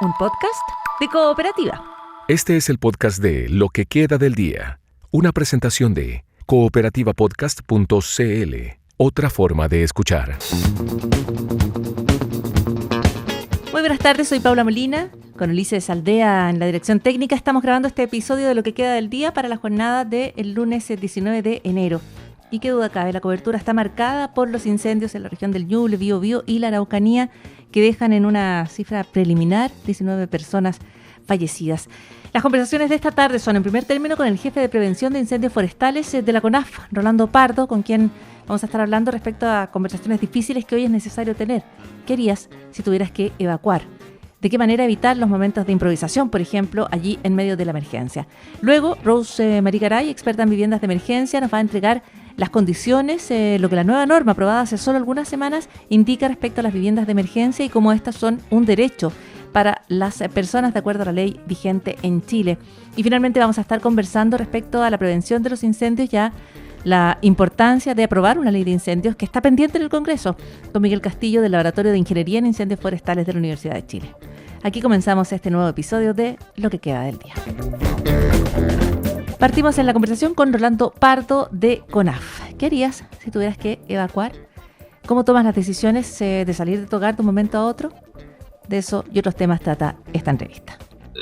un podcast de Cooperativa. Este es el podcast de Lo que queda del día, una presentación de cooperativapodcast.cl, otra forma de escuchar. Muy buenas tardes, soy Paula Molina, con Ulises Aldea en la dirección técnica. Estamos grabando este episodio de Lo que queda del día para la jornada del lunes 19 de enero. Y qué duda cabe, la cobertura está marcada por los incendios en la región del Ñuble, Biobío y la Araucanía, que dejan en una cifra preliminar 19 personas fallecidas. Las conversaciones de esta tarde son, en primer término, con el jefe de prevención de incendios forestales de la CONAF, Rolando Pardo, con quien vamos a estar hablando respecto a conversaciones difíciles que hoy es necesario tener. ¿Qué harías si tuvieras que evacuar? ¿De qué manera evitar los momentos de improvisación, por ejemplo, allí en medio de la emergencia? Luego, Rose Marigaray, experta en viviendas de emergencia, nos va a entregar las condiciones, lo que la nueva norma aprobada hace solo algunas semanas indica respecto a las viviendas de emergencia y cómo estas son un derecho para las personas de acuerdo a la ley vigente en Chile. Y finalmente vamos a estar conversando respecto a la prevención de los incendios, ya la importancia de aprobar una ley de incendios que está pendiente en el Congreso, con Miguel Castillo del Laboratorio de Ingeniería en Incendios Forestales de la Universidad de Chile. Aquí comenzamos este nuevo episodio de Lo que queda del día. Partimos en la conversación con Rolando Pardo de CONAF. ¿Qué harías si tuvieras que evacuar? ¿Cómo tomas las decisiones de salir de tu hogar de un momento a otro? De eso y otros temas trata esta entrevista.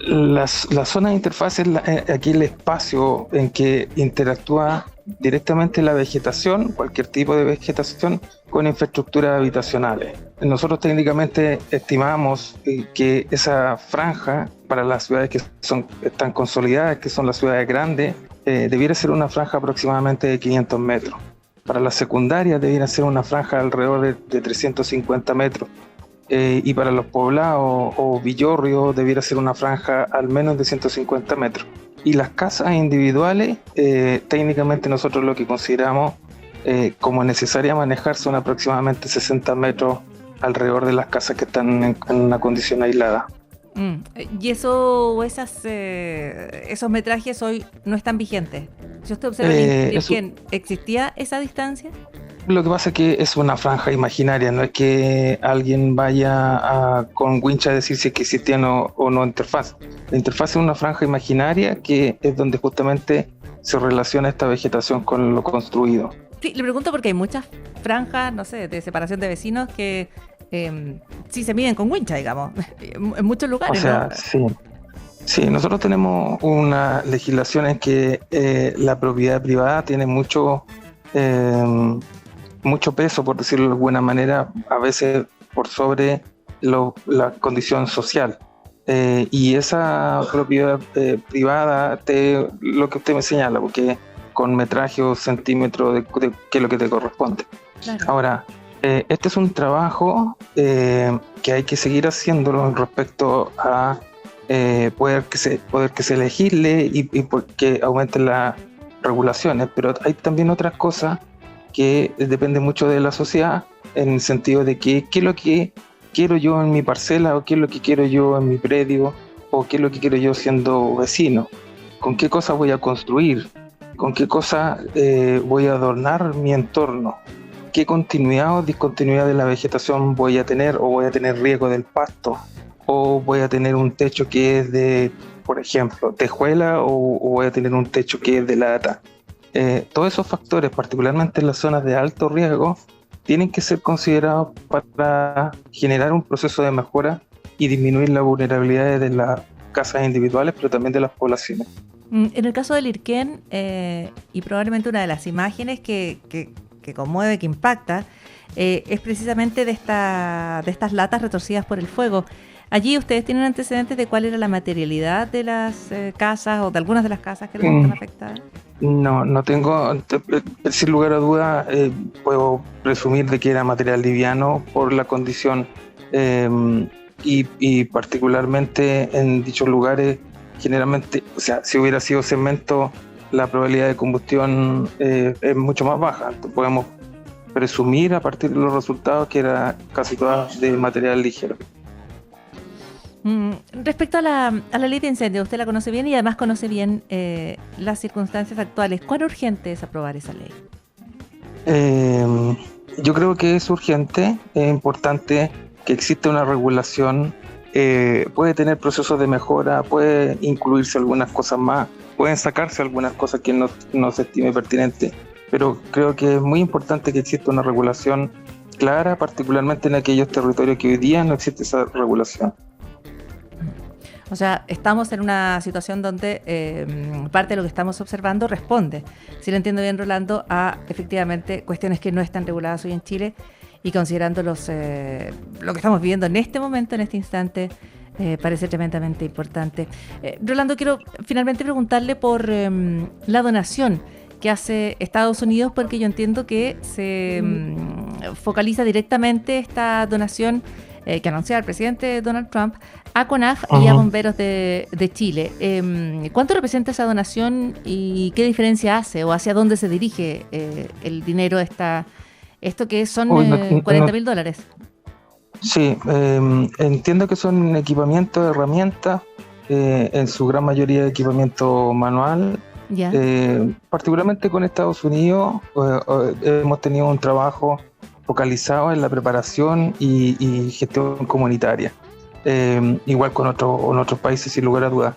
La zona de interfaz es aquí el espacio en que interactúa directamente la vegetación, cualquier tipo de vegetación, con infraestructuras habitacionales. Nosotros técnicamente estimamos que esa franja para las ciudades que están consolidadas, que son las ciudades grandes, debiera ser una franja aproximadamente de 500 metros. Para las secundarias debiera ser una franja alrededor de 350 metros. Y para los poblados o villorrios debiera ser una franja al menos de 150 metros. Y las casas individuales, técnicamente nosotros lo que consideramos como necesaria manejar son aproximadamente 60 metros alrededor de las casas que están en una condición aislada. Y esos metrajes hoy no están vigentes. Si usted observa que ¿existía esa distancia? Lo que pasa es que es una franja imaginaria, no es que alguien vaya con winch a decir si es que existía o no interfaz. La interfaz es una franja imaginaria que es donde justamente se relaciona esta vegetación con lo construido. Sí, le pregunto porque hay muchas franjas, no sé, de separación de vecinos que sí se miden con wincha, digamos, en muchos lugares. O sea, ¿no? Sí, nosotros tenemos una legislación en que la propiedad privada tiene mucho peso, por decirlo de alguna manera, a veces por sobre la condición social. Y esa propiedad privada, lo que usted me señala, porque con metraje o centímetro de qué es lo que te corresponde. Claro. Ahora, este es un trabajo que hay que seguir haciéndolo respecto a poder que se legisle y que aumenten las regulaciones, pero hay también otras cosas que depende mucho de la sociedad, en el sentido de qué es lo que quiero yo en mi parcela, o qué es lo que quiero yo en mi predio, o qué es lo que quiero yo siendo vecino, con qué cosas voy a construir, con qué cosas voy a adornar mi entorno, qué continuidad o discontinuidad de la vegetación voy a tener, o voy a tener riego del pasto, o voy a tener un techo que es de, por ejemplo, tejuela, o voy a tener un techo que es de lata. Todos esos factores, particularmente en las zonas de alto riesgo, tienen que ser considerados para generar un proceso de mejora y disminuir las vulnerabilidades de las casas individuales, pero también de las poblaciones. En el caso del Irquén, y probablemente una de las imágenes que conmueve, que impacta, es precisamente de estas latas retorcidas por el fuego. Allí ustedes tienen antecedentes de cuál era la materialidad de las casas o de algunas de las casas que están afectadas. No tengo, sin lugar a duda, puedo presumir de que era material liviano por la condición y particularmente en dichos lugares, generalmente, o sea, si hubiera sido cemento, la probabilidad de combustión es mucho más baja. Entonces, podemos presumir a partir de los resultados que era casi todas de material ligero. Respecto a la ley de incendios, usted la conoce bien y además conoce bien las circunstancias actuales. ¿Cuán urgente es aprobar esa ley? Yo creo que es urgente, es importante que exista una regulación puede tener procesos de mejora, puede incluirse algunas cosas más, pueden sacarse algunas cosas que no se estime pertinente, pero creo que es muy importante que exista una regulación clara, particularmente en aquellos territorios que hoy día no existe esa regulación. O sea, estamos en una situación donde parte de lo que estamos observando responde, si lo entiendo bien, Rolando, a efectivamente cuestiones que no están reguladas hoy en Chile, y considerando lo que estamos viviendo en este momento, en este instante, parece tremendamente importante. Rolando, quiero finalmente preguntarle por la donación que hace Estados Unidos, porque yo entiendo que se focaliza directamente esta donación que anunciaba el presidente Donald Trump a CONAF y a Bomberos de Chile. ¿Cuánto representa esa donación y qué diferencia hace o hacia dónde se dirige el dinero esto que son $40,000? Sí, entiendo que son equipamientos, herramientas, en su gran mayoría equipamiento manual. Particularmente con Estados Unidos hemos tenido un trabajo focalizado en la preparación y gestión comunitaria, igual con otros países sin lugar a dudas.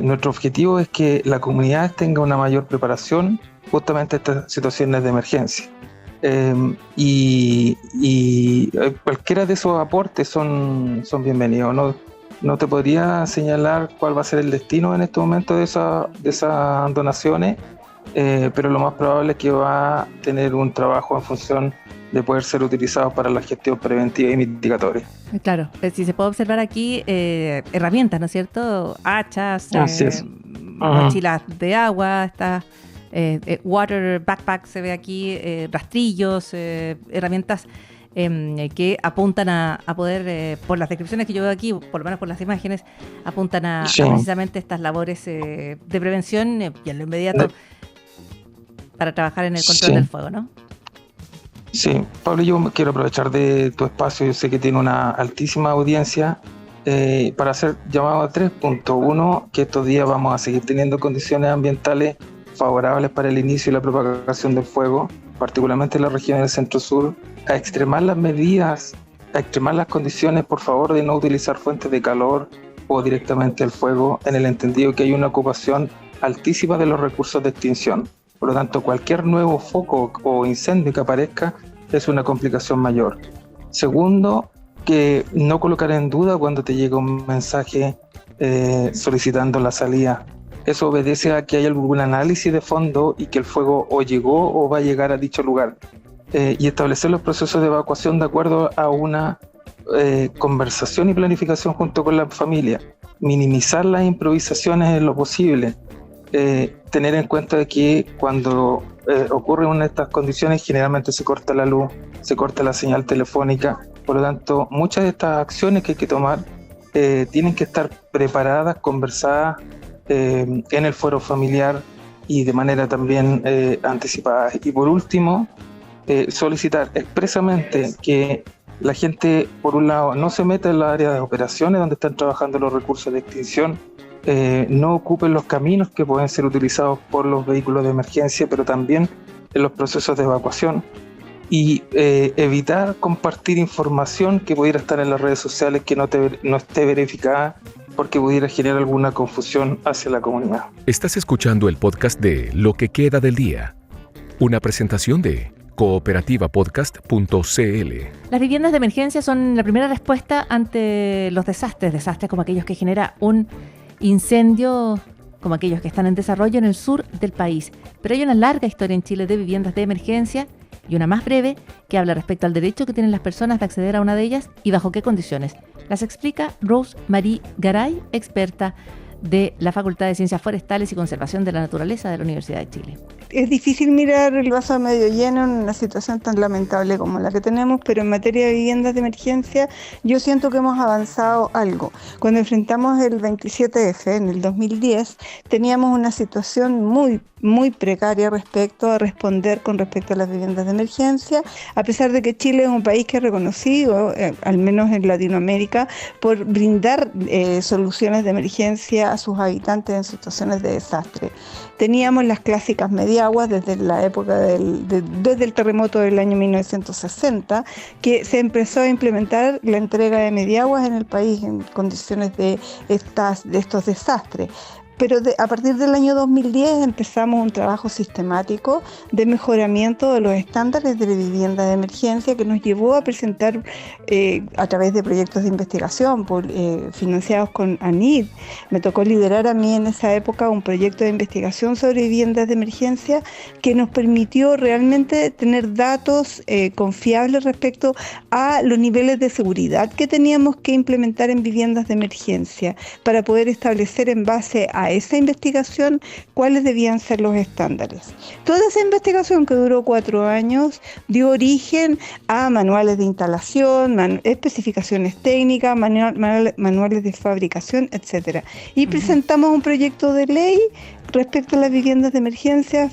Nuestro objetivo es que la comunidad tenga una mayor preparación justamente a estas situaciones de emergencia, y cualquiera de esos aportes son bienvenidos. No te podría señalar cuál va a ser el destino en este momento de esas donaciones, pero lo más probable es que va a tener un trabajo en función de poder ser utilizado para la gestión preventiva y mitigatoria. Claro, si se puede observar aquí herramientas, ¿no es cierto? Hachas, mochilas de agua, water backpack se ve aquí, rastrillos, herramientas que apuntan a poder, por las descripciones que yo veo aquí, por lo menos por las imágenes, apuntan a precisamente estas labores de prevención y en lo inmediato para trabajar en el control del fuego, ¿no? Sí, Pablo, yo quiero aprovechar de tu espacio, yo sé que tiene una altísima audiencia, para hacer llamado a 3 puntos. Uno, que estos días vamos a seguir teniendo condiciones ambientales favorables para el inicio y la propagación del fuego, particularmente en la región del centro-sur, a extremar las medidas, a extremar las condiciones, por favor, de no utilizar fuentes de calor o directamente el fuego, en el entendido que hay una ocupación altísima de los recursos de extinción. Por lo tanto, cualquier nuevo foco o incendio que aparezca es una complicación mayor. Segundo, que no colocar en duda cuando te llega un mensaje solicitando la salida. Eso obedece a que hay algún análisis de fondo y que el fuego o llegó o va a llegar a dicho lugar. Y establecer los procesos de evacuación de acuerdo a una conversación y planificación junto con la familia. Minimizar las improvisaciones en lo posible. Tener en cuenta de que cuando ocurren una de estas condiciones generalmente se corta la luz, se corta la señal telefónica. Por lo tanto, muchas de estas acciones que hay que tomar tienen que estar preparadas, conversadas en el foro familiar y de manera también anticipada. Y por último, solicitar expresamente que la gente, por un lado, no se meta en la área de operaciones donde están trabajando los recursos de extinción, no ocupen los caminos que pueden ser utilizados por los vehículos de emergencia, pero también en los procesos de evacuación, y evitar compartir información que pudiera estar en las redes sociales que no esté verificada, porque pudiera generar alguna confusión hacia la comunidad. Estás escuchando el podcast de Lo que queda del día, una presentación de cooperativapodcast.cl. Las viviendas de emergencia son la primera respuesta ante los desastres como aquellos que genera un incendio, como aquellos que están en desarrollo en el sur del país. Pero hay una larga historia en Chile de viviendas de emergencia y una más breve que habla respecto al derecho que tienen las personas de acceder a una de ellas y bajo qué condiciones. Las explica Rose Marie Garay, experta de la Facultad de Ciencias Forestales y Conservación de la Naturaleza de la Universidad de Chile. Es difícil mirar el vaso medio lleno en una situación tan lamentable como la que tenemos, pero en materia de viviendas de emergencia yo siento que hemos avanzado algo. Cuando enfrentamos el 27F en el 2010, teníamos una situación muy precaria respecto a responder con respecto a las viviendas de emergencia, a pesar de que Chile es un país que es reconocido, al menos en Latinoamérica, por brindar soluciones de emergencia a sus habitantes en situaciones de desastre. Teníamos las clásicas mediaguas desde la época desde el terremoto del año 1960, que se empezó a implementar la entrega de mediaguas en el país en condiciones de estos desastres. Pero a partir del año 2010 empezamos un trabajo sistemático de mejoramiento de los estándares de vivienda de emergencia que nos llevó a presentar a través de proyectos de investigación financiados con ANID. Me tocó liderar a mí en esa época un proyecto de investigación sobre viviendas de emergencia que nos permitió realmente tener datos confiables respecto a los niveles de seguridad que teníamos que implementar en viviendas de emergencia para poder establecer en base a esa investigación cuáles debían ser los estándares. Toda esa investigación, que duró 4 años, dio origen a manuales de instalación, especificaciones técnicas, manuales de fabricación, etc. Y presentamos un proyecto de ley respecto a las viviendas de emergencia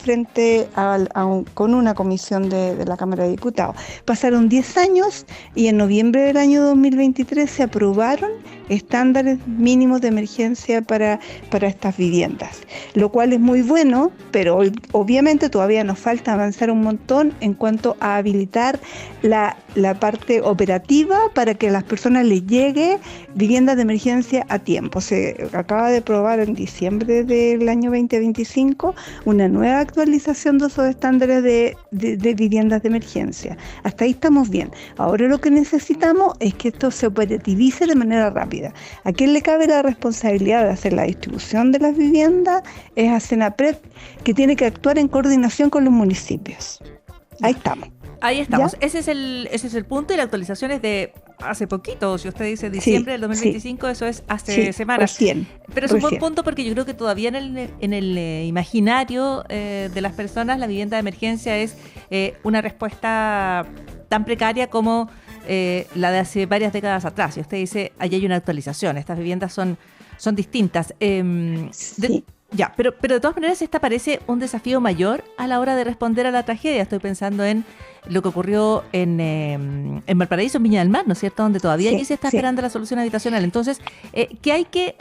con una comisión de la Cámara de Diputados. Pasaron 10 años y en noviembre del año 2023 se aprobaron estándares mínimos de emergencia para estas viviendas, lo cual es muy bueno, pero obviamente todavía nos falta avanzar un montón en cuanto a habilitar la parte operativa para que a las personas les llegue viviendas de emergencia a tiempo. Se acaba de aprobar en diciembre del año 2025 una nueva actualización de esos estándares de viviendas de emergencia. Hasta ahí estamos bien. Ahora lo que necesitamos es que esto se operativice de manera rápida. ¿A quién le cabe la responsabilidad de hacer la distribución de las viviendas? Es a Senapred, que tiene que actuar en coordinación con los municipios. Ahí estamos. Ahí estamos. ¿Ya? Ese es el punto, y la actualización es de hace poquito. Si usted dice diciembre del 2025, eso es hace semanas. Recién. Pero es un buen punto, porque yo creo que todavía en el imaginario de las personas la vivienda de emergencia es una respuesta tan precaria como la de hace varias décadas atrás. Y usted dice, allí hay una actualización, estas viviendas son distintas. Ya, pero de todas maneras esta parece un desafío mayor a la hora de responder a la tragedia. Estoy pensando en lo que ocurrió en Valparaíso, en Viña del Mar, ¿no es cierto?, donde todavía allí se está esperando la solución habitacional. Entonces, ¿qué hay que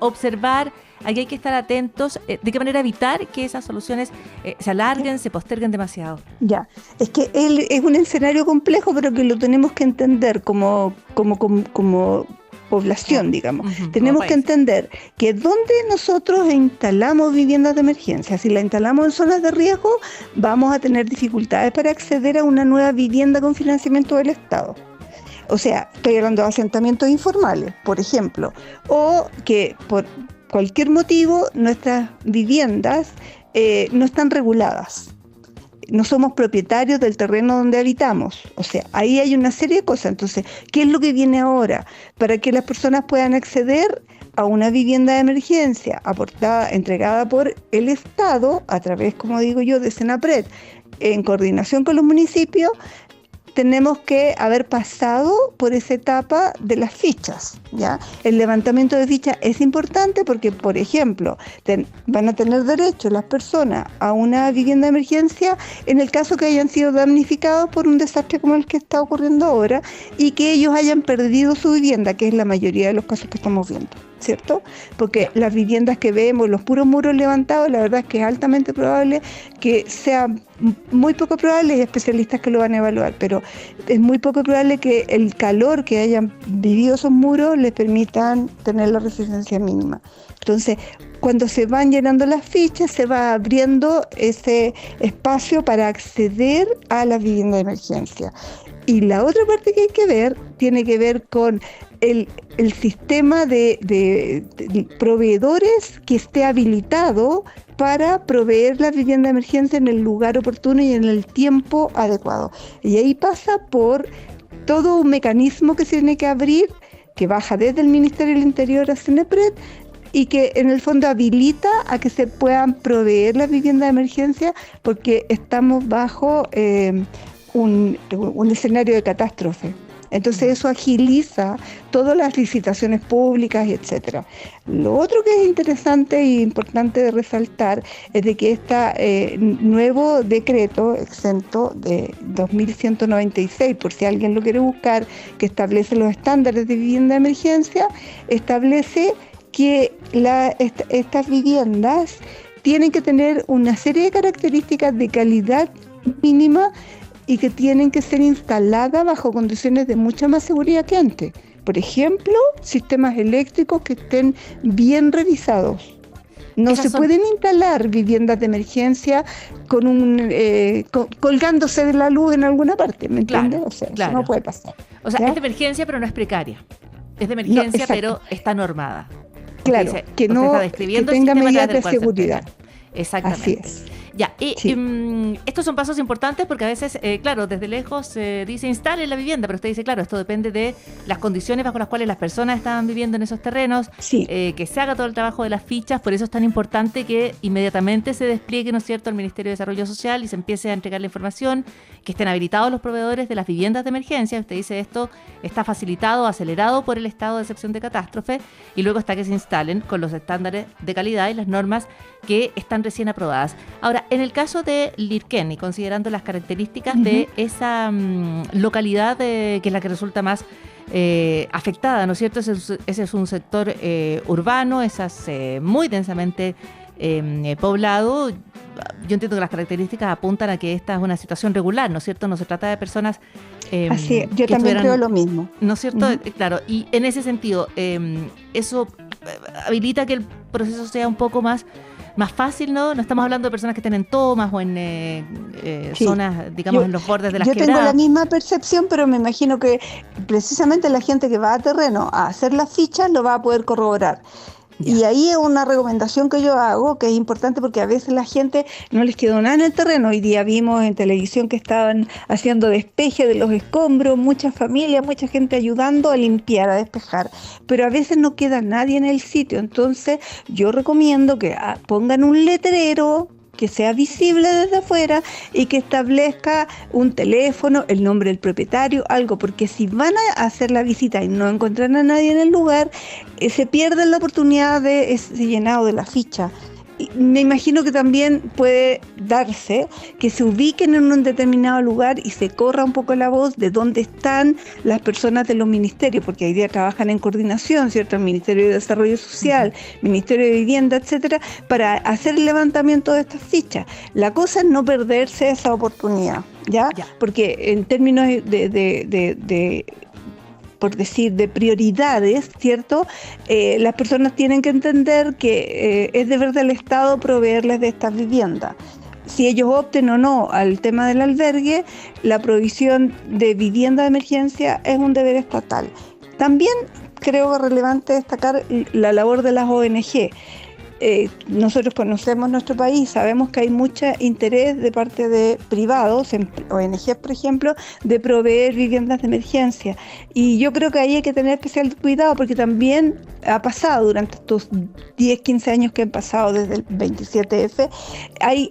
observar? Aquí hay que estar atentos. ¿De qué manera evitar que esas soluciones se alarguen, se posterguen demasiado? Ya, es que es un escenario complejo, pero que lo tenemos que entender como población, digamos. Tenemos que entender que donde nosotros instalamos viviendas de emergencia, si la instalamos en zonas de riesgo, vamos a tener dificultades para acceder a una nueva vivienda con financiamiento del Estado. O sea, estoy hablando de asentamientos informales, por ejemplo, o que por cualquier motivo nuestras viviendas no están reguladas. No somos propietarios del terreno donde habitamos. O sea, ahí hay una serie de cosas. Entonces, ¿qué es lo que viene ahora? Para que las personas puedan acceder a una vivienda de emergencia entregada por el Estado, a través, como digo yo, de Senapred, en coordinación con los municipios, tenemos que haber pasado por esa etapa de las fichas, ¿ya? El levantamiento de fichas es importante porque, por ejemplo, van a tener derecho las personas a una vivienda de emergencia en el caso que hayan sido damnificados por un desastre como el que está ocurriendo ahora y que ellos hayan perdido su vivienda, que es la mayoría de los casos que estamos viendo, ¿cierto? Porque las viviendas que vemos, los puros muros levantados, la verdad es que es altamente probable que sea muy poco probable, hay especialistas que lo van a evaluar, pero es muy poco probable que el calor que hayan vivido esos muros les permitan tener la resistencia mínima. Entonces, cuando se van llenando las fichas, se va abriendo ese espacio para acceder a la vivienda de emergencia. Y la otra parte que hay que ver, tiene que ver con el sistema de proveedores que esté habilitado para proveer la vivienda de emergencia en el lugar oportuno y en el tiempo adecuado. Y ahí pasa por todo un mecanismo que se tiene que abrir, que baja desde el Ministerio del Interior a Senapred, y que en el fondo habilita a que se puedan proveer las viviendas de emergencia, porque estamos bajo un escenario de catástrofe. Entonces eso agiliza todas las licitaciones públicas, etcétera. Lo otro que es interesante e importante de resaltar es de que este nuevo decreto exento de 2196, por si alguien lo quiere buscar, que establece los estándares de vivienda de emergencia, establece que estas viviendas tienen que tener una serie de características de calidad mínima y que tienen que ser instaladas bajo condiciones de mucha más seguridad que antes. Por ejemplo, sistemas eléctricos que estén bien revisados. No se pueden instalar viviendas de emergencia con colgándose de la luz en alguna parte, ¿me entiendes? O sea, eso no puede pasar. O sea, ¿ya? Es de emergencia, pero no es precaria. Es de emergencia, pero está normada. Claro, Dice, que tenga medidas de seguridad. Exactamente. Así es. Ya, estos son pasos importantes porque a veces, claro, desde lejos se dice instale la vivienda, pero usted dice, claro, esto depende de las condiciones bajo las cuales las personas estaban viviendo en esos terrenos, que se haga todo el trabajo de las fichas, por eso es tan importante que inmediatamente se despliegue, ¿no es cierto?, al Ministerio de Desarrollo Social y se empiece a entregar la información, que estén habilitados los proveedores de las viviendas de emergencia. Usted dice esto está facilitado, acelerado por el estado de excepción de catástrofe, y luego está que se instalen con los estándares de calidad y las normas que están recién aprobadas. Ahora, en el caso de Lirquén, y considerando las características de esa localidad que es la que resulta más afectada, ¿no es cierto? Ese es un sector urbano, muy densamente poblado. Yo entiendo que las características apuntan a que esta es una situación regular, ¿no es cierto? No se trata de personas así es, yo también creo lo mismo. ¿No es cierto? Claro, y en ese sentido, eso habilita que el proceso sea un poco más fácil, ¿no? No estamos hablando de personas que estén en tomas o en zonas, digamos, en los bordes de las quebradas. Yo tengo la misma percepción, pero me imagino que precisamente la gente que va a terreno a hacer las fichas lo va a poder corroborar. Ya. Y ahí es una recomendación que yo hago, que es importante porque a veces la gente no les quedó nada en el terreno. Hoy día vimos en televisión que estaban haciendo despeje de los escombros, muchas familias, mucha gente ayudando a limpiar, a despejar, pero a veces no queda nadie en el sitio. Entonces yo recomiendo que pongan un letrero que sea visible desde afuera y que establezca un teléfono, el nombre del propietario, algo, porque si van a hacer la visita y no encuentran a nadie en el lugar, se pierden la oportunidad de ese llenado de la ficha. Y me imagino que también puede darse que se ubiquen en un determinado lugar y se corra un poco la voz de dónde están las personas de los ministerios, porque hoy día trabajan en coordinación, ¿cierto? El Ministerio de Desarrollo Social, Ministerio de Vivienda, etcétera, para hacer el levantamiento de estas fichas. La cosa es no perderse esa oportunidad, ¿ya? Porque en términos por decir, de prioridades, ¿cierto? Las personas tienen que entender que es deber del Estado proveerles de estas viviendas. Si ellos opten o no al tema del albergue, la provisión de vivienda de emergencia es un deber estatal. También creo que es relevante destacar la labor de las ONG. Nosotros conocemos nuestro país, sabemos que hay mucho interés de parte de privados, en ONGs por ejemplo, de proveer viviendas de emergencia, y yo creo que ahí hay que tener especial cuidado porque también ha pasado durante estos 10, 15 años que han pasado desde el 27F,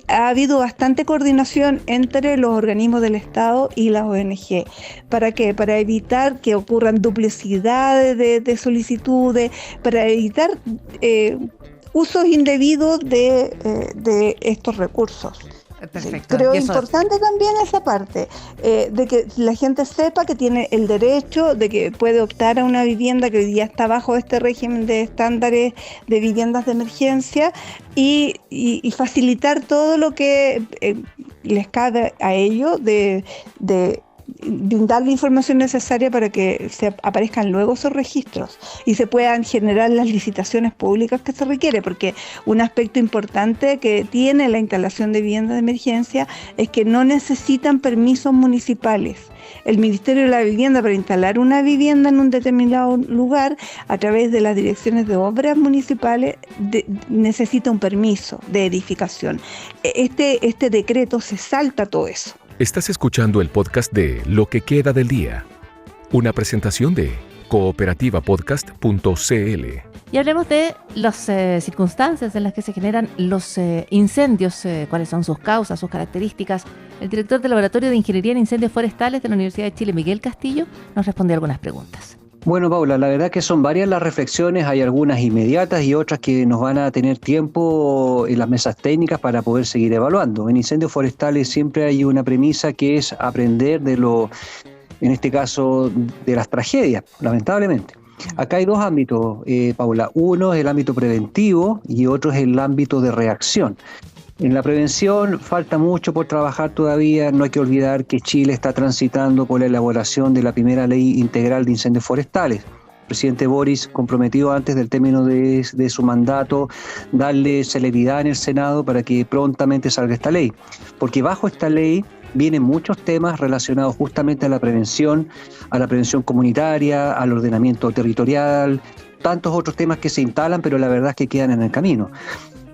ha habido bastante coordinación entre los organismos del Estado y las ONG. ¿Para qué? Para evitar que ocurran duplicidades de solicitudes, para evitar usos indebidos de estos recursos. Perfecto. Creo importante también esa parte, de que la gente sepa que tiene el derecho, de que puede optar a una vivienda que hoy día está bajo este régimen de estándares de viviendas de emergencia y facilitar todo lo que les cabe a ellos de brindar la información necesaria para que se aparezcan luego esos registros y se puedan generar las licitaciones públicas que se requiere, porque un aspecto importante que tiene la instalación de viviendas de emergencia es que no necesitan permisos municipales. El Ministerio de la Vivienda, para instalar una vivienda en un determinado lugar a través de las direcciones de obras municipales, necesita un permiso de edificación. Este decreto se salta todo eso. Estás escuchando el podcast de Lo que queda del día, una presentación de cooperativapodcast.cl. Y hablemos de las circunstancias en las que se generan los incendios, cuáles son sus causas, sus características. El director del Laboratorio de Ingeniería en Incendios Forestales de la Universidad de Chile, Miguel Castillo, nos responde algunas preguntas. Bueno, Paula, la verdad que son varias las reflexiones, hay algunas inmediatas y otras que nos van a tener tiempo en las mesas técnicas para poder seguir evaluando. En incendios forestales siempre hay una premisa que es aprender en este caso, de las tragedias, lamentablemente. Acá hay dos ámbitos, Paula. Uno es el ámbito preventivo y otro es el ámbito de reacción. En la prevención falta mucho por trabajar todavía. No hay que olvidar que Chile está transitando por la elaboración de la primera ley integral de incendios forestales. El presidente Boris comprometió antes del término de su mandato darle celeridad en el Senado para que prontamente salga esta ley. Porque bajo esta ley vienen muchos temas relacionados justamente a la prevención comunitaria, al ordenamiento territorial, tantos otros temas que se instalan, pero la verdad es que quedan en el camino.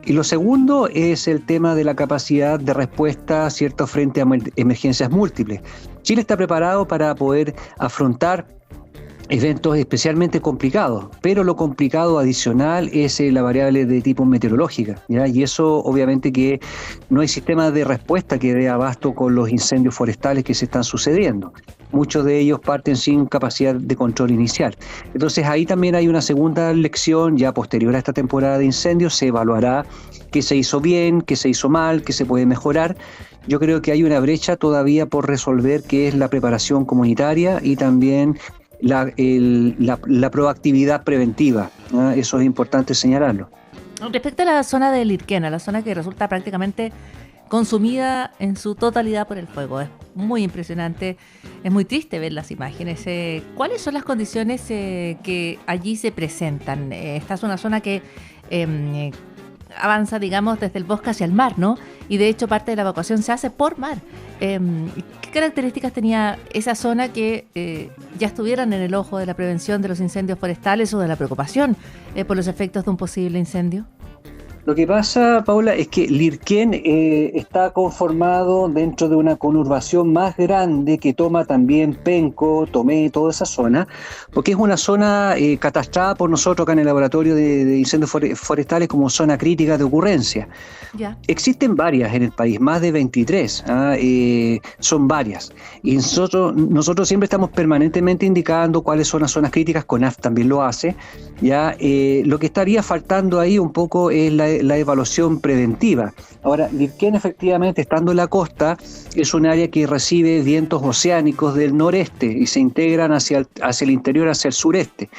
Y lo segundo es el tema de la capacidad de respuesta, ¿cierto?, frente a emergencias múltiples. Chile está preparado para poder afrontar eventos especialmente complicados, pero lo complicado adicional es la variable de tipo meteorológica, ¿ya? Y eso obviamente que no hay sistema de respuesta que dé abasto con los incendios forestales que se están sucediendo. Muchos de ellos parten sin capacidad de control inicial. Entonces ahí también hay una segunda lección, ya posterior a esta temporada de incendios, se evaluará qué se hizo bien, qué se hizo mal, qué se puede mejorar. Yo creo que hay una brecha todavía por resolver, que es la preparación comunitaria y también la proactividad preventiva, ¿no? Eso es importante señalarlo. Respecto a la zona de Lirquén, a la zona que resulta prácticamente consumida en su totalidad por el fuego, es muy impresionante, es muy triste ver las imágenes. ¿Cuáles son las condiciones que allí se presentan? Esta es una zona que avanza, digamos, desde el bosque hacia el mar, ¿no? Y de hecho parte de la evacuación se hace por mar. ¿Qué características tenía esa zona que ya estuvieran en el ojo de la prevención de los incendios forestales o de la preocupación por los efectos de un posible incendio? Lo que pasa, Paula, es que Lirquén está conformado dentro de una conurbación más grande que toma también Penco, Tomé, toda esa zona, porque es una zona catastrada por nosotros acá en el laboratorio de incendios forestales como zona crítica de ocurrencia. Ya. Existen varias en el país, más de 23, son varias. Y nosotros siempre estamos permanentemente indicando cuáles son las zonas críticas, CONAF también lo hace. Ya, lo que estaría faltando ahí un poco es la evaluación preventiva. Ahora, Lirquén efectivamente, estando en la costa, es un área que recibe vientos oceánicos del noreste y se integran hacia el interior, hacia el sureste.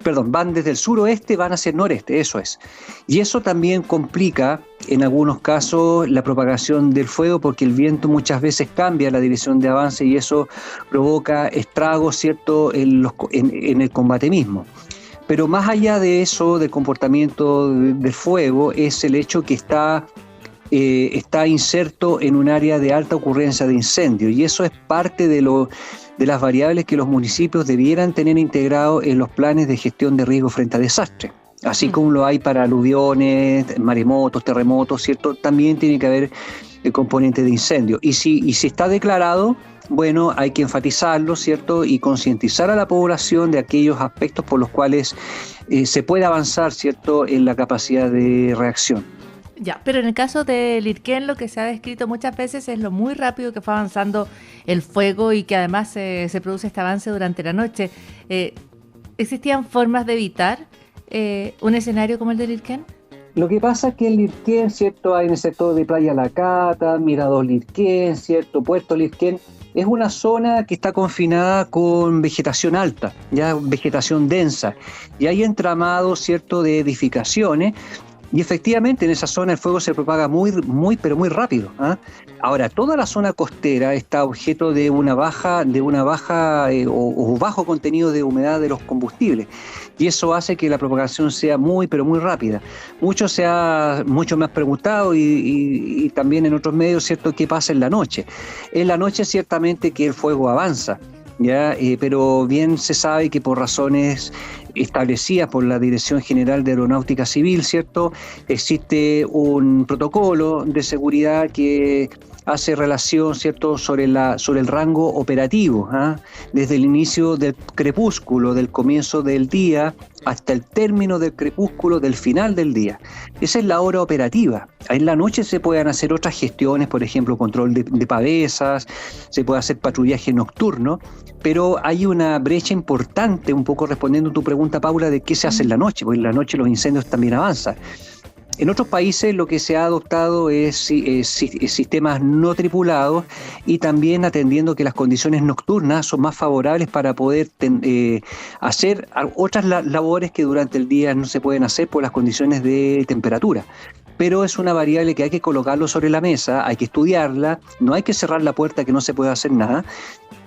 Perdón, van desde el suroeste, van hacia el noreste, eso es. Y eso también complica, en algunos casos, la propagación del fuego, porque el viento muchas veces cambia la dirección de avance y eso provoca estragos, ¿cierto?, en el combate mismo. Pero más allá de eso, del comportamiento del fuego, es el hecho que está inserto en un área de alta ocurrencia de incendio, y eso es parte de las variables que los municipios debieran tener integrado en los planes de gestión de riesgo frente a desastres. Así como lo hay para aluviones, maremotos, terremotos, ¿cierto? También tiene que haber el componente de incendio. Y si está declarado, bueno, hay que enfatizarlo, ¿cierto? Y concientizar a la población de aquellos aspectos por los cuales se puede avanzar, ¿cierto?, en la capacidad de reacción. Ya, pero en el caso de Lirquén, lo que se ha descrito muchas veces es lo muy rápido que fue avanzando el fuego y que además se produce este avance durante la noche. ¿Existían formas de evitar un escenario como el de Lirquén? Lo que pasa es que en Lirquén, ¿cierto?, hay en el sector de Playa La Cata, Mirador Lirquén, ¿cierto?, Puerto Lirquén, es una zona que está confinada con vegetación alta, ya vegetación densa, y hay entramados, ¿cierto?, de edificaciones. Y efectivamente en esa zona el fuego se propaga pero muy rápido, ¿eh? Ahora, toda la zona costera está objeto de una baja o bajo contenido de humedad de los combustibles. Y eso hace que la propagación sea pero muy rápida. Mucho me has preguntado y también en otros medios, ¿cierto?, qué pasa en la noche. En la noche ciertamente que el fuego avanza, ¿ya? Pero bien se sabe que por razones establecidas por la Dirección General de Aeronáutica Civil, ¿cierto?, existe un protocolo de seguridad que hace relación, ¿cierto?, sobre el rango operativo, desde el inicio del crepúsculo, del comienzo del día, hasta el término del crepúsculo, del final del día. Esa es la hora operativa. En la noche se pueden hacer otras gestiones, por ejemplo, control de pavesas, se puede hacer patrullaje nocturno, pero hay una brecha importante, un poco respondiendo a tu pregunta, Paula, de qué se hace en la noche, porque en la noche los incendios también avanzan. En otros países lo que se ha adoptado es sistemas no tripulados y también atendiendo que las condiciones nocturnas son más favorables para poder hacer otras labores que durante el día no se pueden hacer por las condiciones de temperatura. Pero es una variable que hay que colocarlo sobre la mesa, hay que estudiarla, no hay que cerrar la puerta que no se puede hacer nada.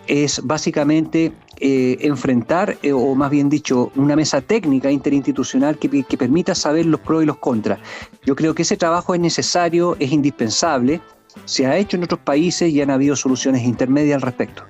Es básicamente enfrentar, o más bien dicho, una mesa técnica interinstitucional que permita saber los pros y los contras. Yo creo que ese trabajo es necesario, es indispensable, se ha hecho en otros países y han habido soluciones intermedias al respecto.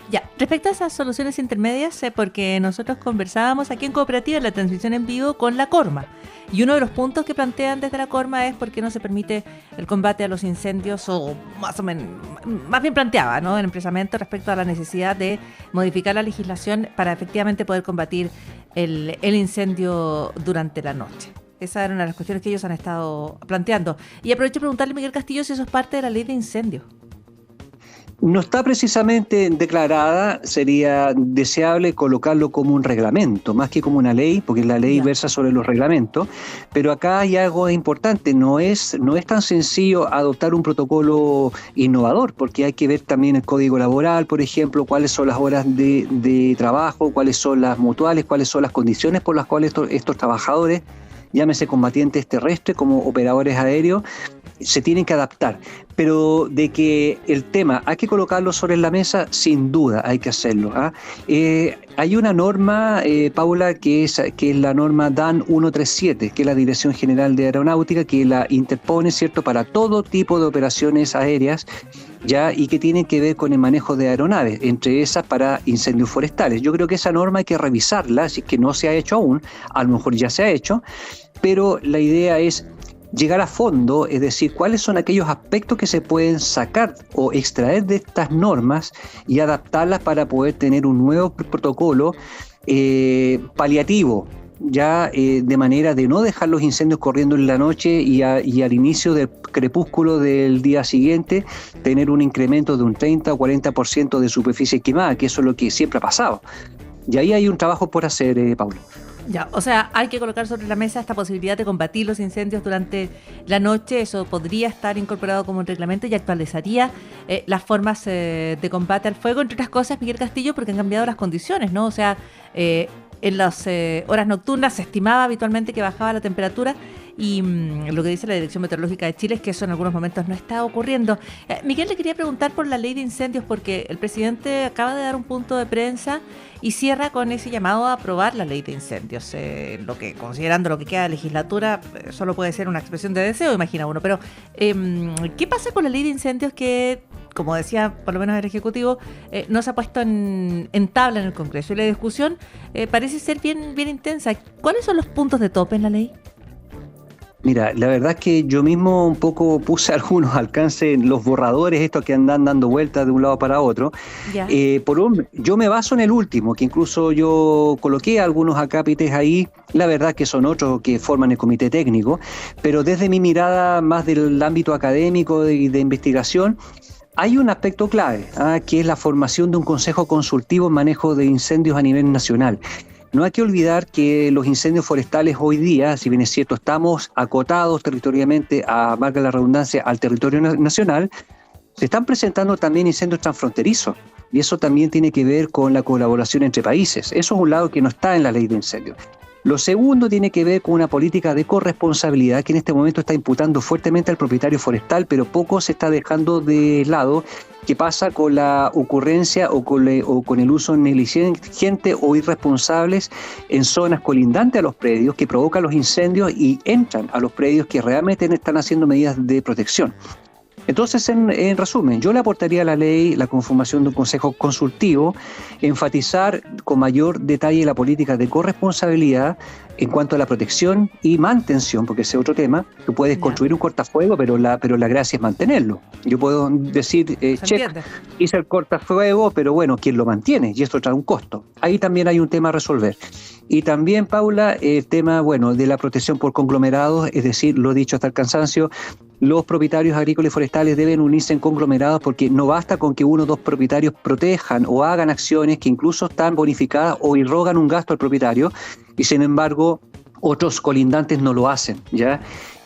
Ya, respecto a esas soluciones intermedias, porque nosotros conversábamos aquí en Cooperativa en la transmisión en vivo con la Corma, y uno de los puntos que plantean desde la Corma es por qué no se permite el combate a los incendios, o más bien planteaba, ¿no?, el empresamiento respecto a la necesidad de modificar la legislación para efectivamente poder combatir el incendio durante la noche. Esa era una de las cuestiones que ellos han estado planteando. Y aprovecho de preguntarle a Miguel Castillo si eso es parte de la ley de incendios. No está precisamente declarada, sería deseable colocarlo como un reglamento, más que como una ley, porque la ley versa sobre los reglamentos, pero acá hay algo importante, no es tan sencillo adoptar un protocolo innovador, porque hay que ver también el código laboral, por ejemplo, cuáles son las horas de trabajo, cuáles son las mutuales, cuáles son las condiciones por las cuales estos trabajadores, llámese combatientes terrestres como operadores aéreos, se tienen que adaptar. Pero de que el tema hay que colocarlo sobre la mesa, sin duda hay que hacerlo. Hay una norma, Paula, que es la norma DAN 137, que es la Dirección General de Aeronáutica, que la interpone, ¿cierto?, para todo tipo de operaciones aéreas, ya, y que tienen que ver con el manejo de aeronaves, entre esas para incendios forestales. Yo creo que esa norma hay que revisarla, si es que no se ha hecho aún, a lo mejor ya se ha hecho, pero la idea es llegar a fondo, es decir, cuáles son aquellos aspectos que se pueden sacar o extraer de estas normas y adaptarlas para poder tener un nuevo protocolo paliativo, ya de manera de no dejar los incendios corriendo en la noche y al inicio del crepúsculo del día siguiente tener un incremento de un 30 o 40% de superficie quemada, que eso es lo que siempre ha pasado. Y ahí hay un trabajo por hacer, Paula. Ya, o sea, hay que colocar sobre la mesa esta posibilidad de combatir los incendios durante la noche. Eso podría estar incorporado como un reglamento y actualizaría las formas de combate al fuego, entre otras cosas, Miguel Castillo, porque han cambiado las condiciones, ¿no? O sea, en las horas nocturnas se estimaba habitualmente que bajaba la temperatura y lo que dice la Dirección Meteorológica de Chile es que eso en algunos momentos no está ocurriendo. Miguel, le quería preguntar por la ley de incendios, porque el presidente acaba de dar un punto de prensa y cierra con ese llamado a aprobar la ley de incendios. Lo que, considerando lo que queda de legislatura, solo puede ser una expresión de deseo, imagina uno. Pero, ¿qué pasa con la ley de incendios que, como decía por lo menos el Ejecutivo, no se ha puesto en tabla en el Congreso? Y la discusión parece ser bien intensa. ¿Cuáles son los puntos de tope en la ley? Mira, la verdad es que yo mismo un poco puse algunos alcances, los borradores estos que andan dando vueltas de un lado para otro. Yo me baso en el último, que incluso yo coloqué algunos acápites ahí, la verdad que son otros que forman el comité técnico, pero desde mi mirada más del ámbito académico y de investigación, hay un aspecto clave, que es la formación de un consejo consultivo en manejo de incendios a nivel nacional. No hay que olvidar que los incendios forestales hoy día, si bien es cierto, estamos acotados territorialmente, valga la redundancia, al territorio nacional, se están presentando también incendios transfronterizos. Y eso también tiene que ver con la colaboración entre países. Eso es un lado que no está en la ley de incendios. Lo segundo tiene que ver con una política de corresponsabilidad que en este momento está imputando fuertemente al propietario forestal, pero poco se está dejando de lado. ¿Qué pasa con la ocurrencia o con el uso negligente o irresponsables en zonas colindantes a los predios que provocan los incendios y entran a los predios que realmente están haciendo medidas de protección? Entonces, en resumen, yo le aportaría a la ley la conformación de un consejo consultivo, enfatizar con mayor detalle la política de corresponsabilidad en cuanto a la protección y mantención, porque ese es otro tema. Tú puedes construir un cortafuego, pero la gracia es mantenerlo. Yo puedo decir, check, hice el cortafuego, pero bueno, ¿quién lo mantiene? Y esto trae un costo. Ahí también hay un tema a resolver. Y también, Paula, el tema, de la protección por conglomerados, es decir, lo he dicho hasta el cansancio, los propietarios agrícolas y forestales deben unirse en conglomerados porque no basta con que uno o dos propietarios protejan o hagan acciones que incluso están bonificadas o irrogan un gasto al propietario y sin embargo otros colindantes no lo hacen, ¿ya?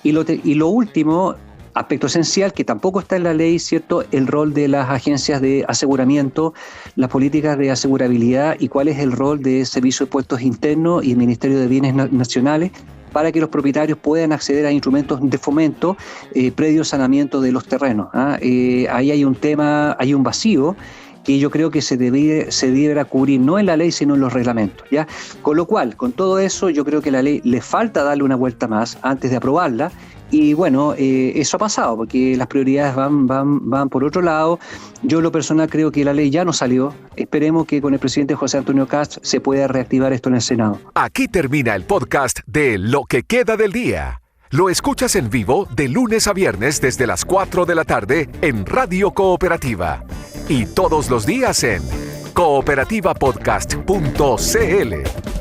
Y lo último, aspecto esencial, que tampoco está en la ley, ¿cierto?, el rol de las agencias de aseguramiento, las políticas de asegurabilidad y cuál es el rol de Servicio de Puestos Internos y el Ministerio de Bienes Nacionales para que los propietarios puedan acceder a instrumentos de fomento previo saneamiento de los terrenos. Ahí hay un tema, hay un vacío que yo creo que se debiera cubrir no en la ley sino en los reglamentos, ¿ya? Con lo cual, con todo eso, yo creo que la ley le falta darle una vuelta más antes de aprobarla. Y bueno, eso ha pasado porque las prioridades van por otro lado. Yo en lo personal creo que la ley ya no salió. Esperemos que con el presidente José Antonio Kast se pueda reactivar esto en el Senado. Aquí termina el podcast de Lo que queda del día. Lo escuchas en vivo de lunes a viernes desde las 4 de la tarde en Radio Cooperativa. Y todos los días en cooperativapodcast.cl.